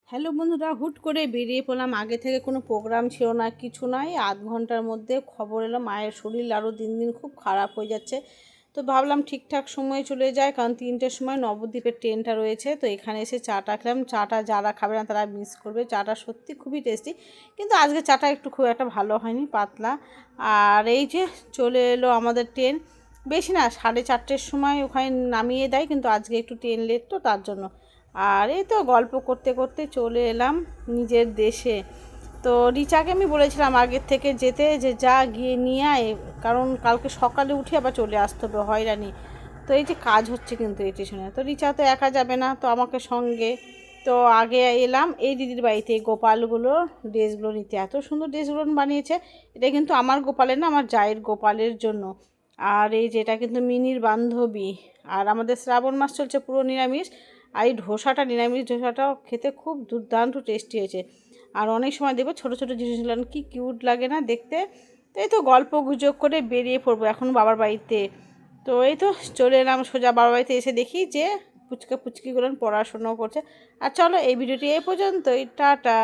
Hello বন্ধুরা, হুট করে বেরিয়ে পড়লাম। আগে থেকে কোনো প্রোগ্রাম ছিল না, কিছু নয়। আধ ঘন্টার মধ্যে খবর এলো মায়ের শরীর আরও দিন দিন খুব খারাপ হয়ে যাচ্ছে। তো ভাবলাম ঠিকঠাক সময়ে চলে যায়, কারণ 3টের সময় নবদ্বীপের ট্রেনটা রয়েছে। তো এখানে এসে চাটা খেলাম। চাটা যারা খাবে না তারা মিস করবে। চাটা সত্যি খুবই টেস্টি, কিন্তু আজকে চাটা একটু খুব একটা ভালো হয়নি, পাতলা। আর এই যে চলে এলো আমাদের ট্রেন। বেশি না, 4:30-র সময় ওখানে নামিয়ে দেয়, কিন্তু আজকে একটু ট্রেন লেট, তো তার জন্য। আর এই তো গল্প করতে করতে চলে এলাম নিজের দেশে। তো রিচাকে আমি বলেছিলাম আগের থেকে যেতে, যে যা গিয়ে নিয়ে আয়, কারণ কালকে সকালে উঠে আবার চলে আসতে হবে, হয়রানি। তো এই যে কাজ হচ্ছে কিন্তু এই স্টেশনে, তো রিচা তো একা যাবে না, তো আমাকে সঙ্গে। তো আগে এলাম এই দিদির বাড়িতে গোপালগুলো ড্রেসগুলো নিতে। এত সুন্দর ড্রেসগুলো বানিয়েছে। এটা কিন্তু আমার গোপালের না, আমার জায়ের গোপালের জন্য। আর এই যেটা কিন্তু মিনির বান্ধবী। আর আমাদের শ্রাবণ মাস চলছে, পুরো নিরামিষ। আর এই ধোসাটা, নিরামিষ ধোসাটাও খেতে খুব দুর্দান্ত টেস্টি হয়েছে। আর অনেক সময় দেখবো ছোটো ছোটো জিনিসগুলো কি কিউট লাগে না দেখতে। তো এই তো গল্প গুজব করে বেরিয়ে পড়বো এখন বাবার বাড়িতে। তো এই তো চলে এলাম সোজা বাবার বাড়িতে। এসে দেখি যে পুচকিগুলো পড়াশুনো করছে। আর চলো, এই ভিডিওটি এই পর্যন্তই, টাটা।